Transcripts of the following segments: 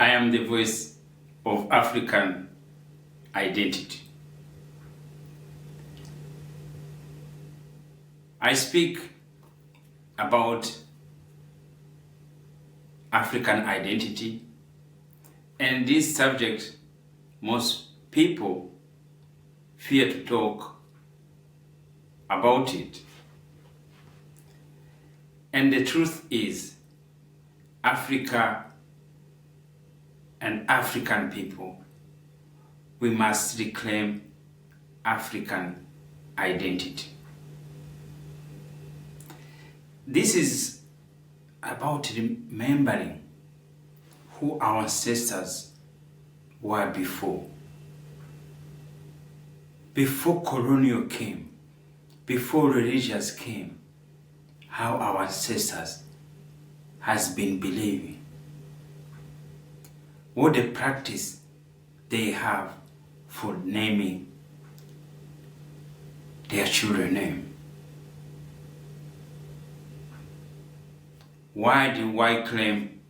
I am the voice of African identity. I speak about African identity, and this subject most people fear to talk about it. And the truth is, Africa and African people, we must reclaim African identity. This is about remembering who our ancestors were before colonial came, before religious came, how our ancestors has been believing, what the practice they have for naming their children name. Why do I claim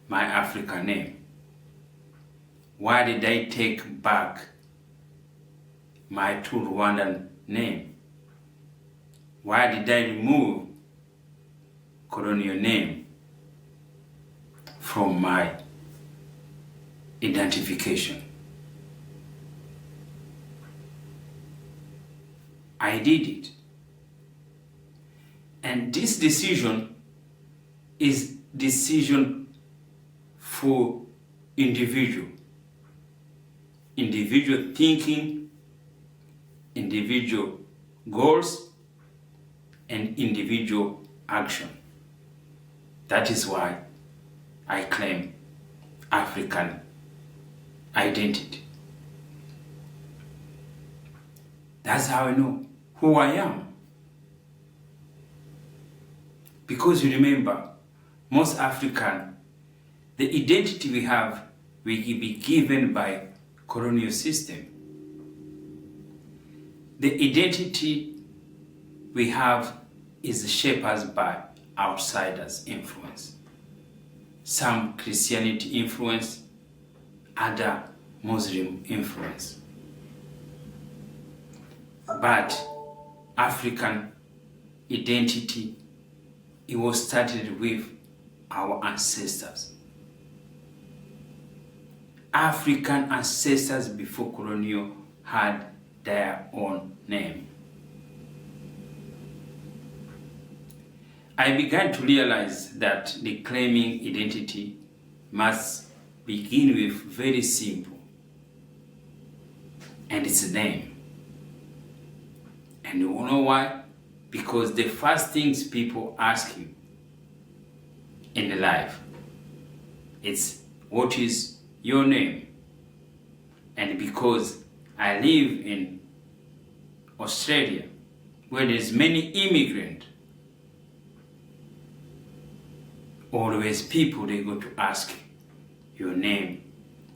my African name? Why did I take back my true Rwandan name? Why did I remove colonial name from my identification? I did it. And this decision is decision for individual thinking, individual goals, and individual action. That is why I claim African identity. That's how I know who I am. Because you remember, most African, the identity we have will be given by colonial system. The identity we have is shaped by outsiders' influence. Some Christianity influence, other Muslim influence. But African identity, it was started with our ancestors. African ancestors before colonial had their own name. I began to realize that reclaiming identity must begin with very simple, and it's a name. And you know why? Because the first things people ask you in life, it's what is your name? And because I live in Australia, where there's many immigrants, always people, they go to ask your name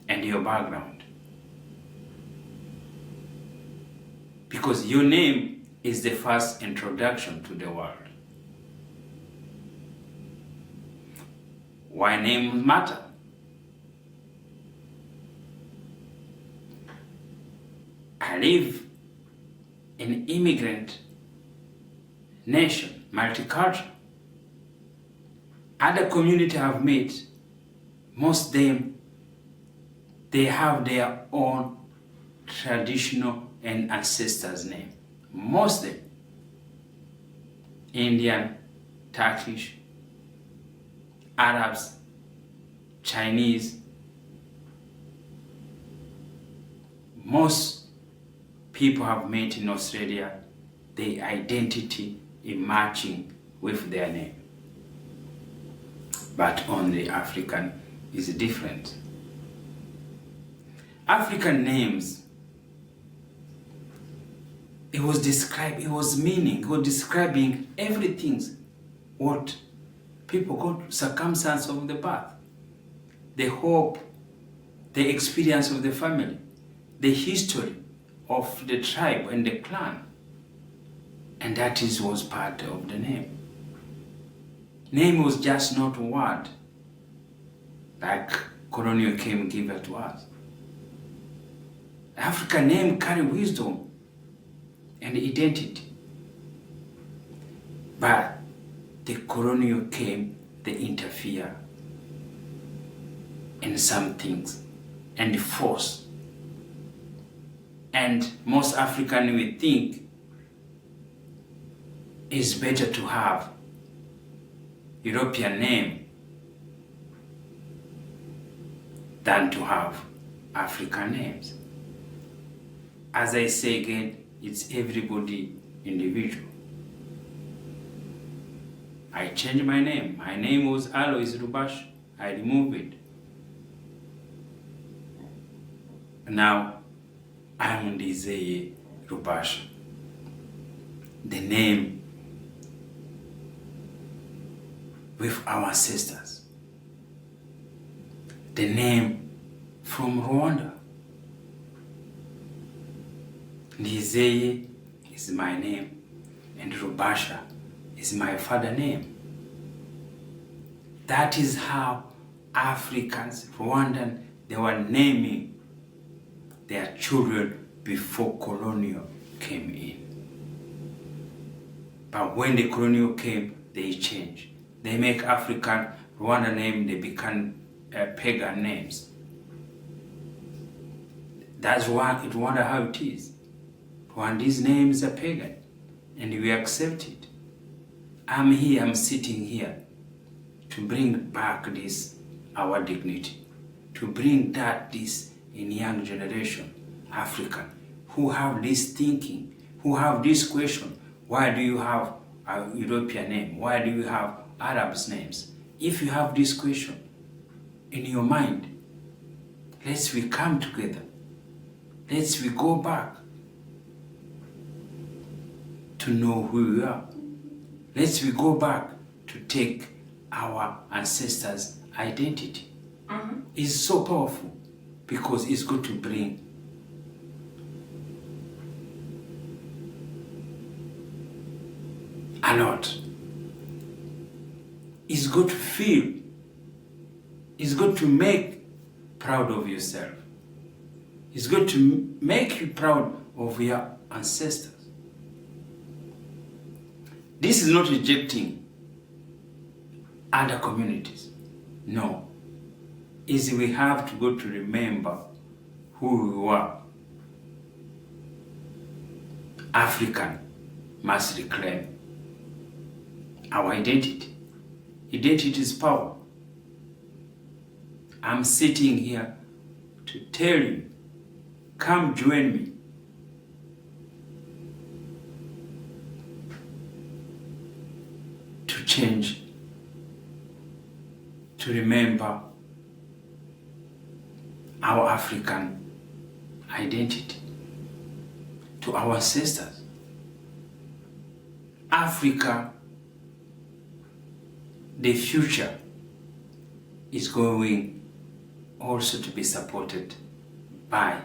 and your background. Because your name is the first introduction to the world. Why names matter? I live in an immigrant nation, multicultural. Other communities I've met, most of them, they have their own traditional and ancestors' name. Most of them. Indian, Turkish, Arabs, Chinese. Most people have met in Australia, their identity is matching with their name. But only African is different. African names, it was meaning, it was describing everything, what people call circumstance of the birth, the hope, the experience of the family, the history of the tribe and the clan. And that was part of the name. Name was just not a word, like colonial came give it to us. African name carry wisdom and identity. But the colonial came, they interfere in some things and force. And most African will think it's better to have European name than to have African names. As I say again, it's everybody individual. I changed my name. My name was Alois Rubasha. I removed it. Now I'm Ndizeye Rubasha. The name with our ancestors. The name from Rwanda. Ndizeye is my name and Rubasha is my father's name. That is how Africans, Rwandan, they were naming their children before colonial came in. But when the colonial came, they changed. They make African Rwanda name, they become pagan names. That's why it wonder how it is. Rwanda's names are pagan, and we accept it. I'm here, I'm sitting here to bring back this, our dignity, to bring this in young generation, African, who have this thinking, who have this question, why do you have a European name? Why do you have Arabs' names? If you have this question in your mind, let's we come together. Let's we go back to know who we are. Let's we go back to take our ancestors' identity. It's so powerful because it's going to bring a lot. It's good to feel. It's good to make proud of yourself. It's good to make you proud of your ancestors. This is not rejecting other communities. No. Is we have to go to remember who we were. African must reclaim our identity. Identity is power. I'm sitting here to tell you, come join me. To change, to remember our African identity, to our ancestors. Africa, the future is going also to be supported by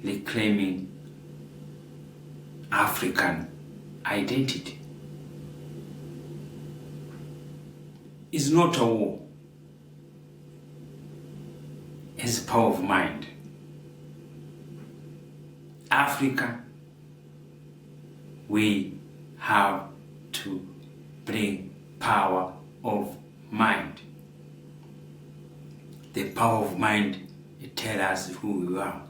reclaiming African identity. It's not a war. It's power of mind. Africa, we have to bring power of mind. The power of mind, it tells us who we are.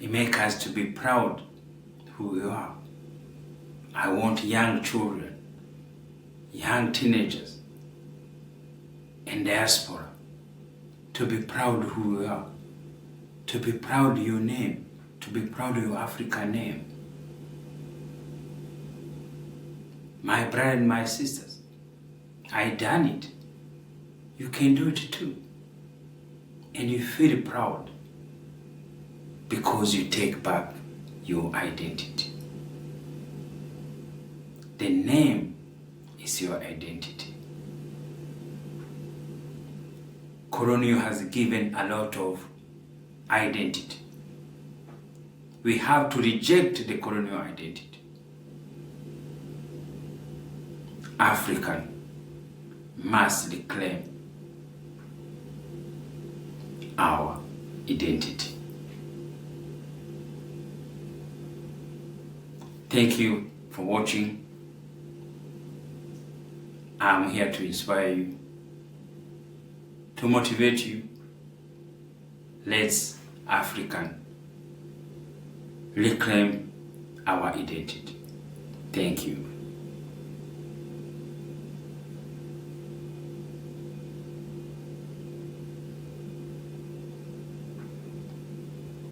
It makes us to be proud who we are. I want young children, young teenagers, and diaspora to be proud who we are, to be proud of your name, to be proud of your African name. My brother and my sisters, I done it. You can do it too. And you feel proud because you take back your identity. The name is your identity. Colonial has given a lot of identity. We have to reject the colonial identity. African must reclaim our identity. Thank you for watching. I'm here to inspire you, to motivate you. Let's African reclaim our identity. Thank you.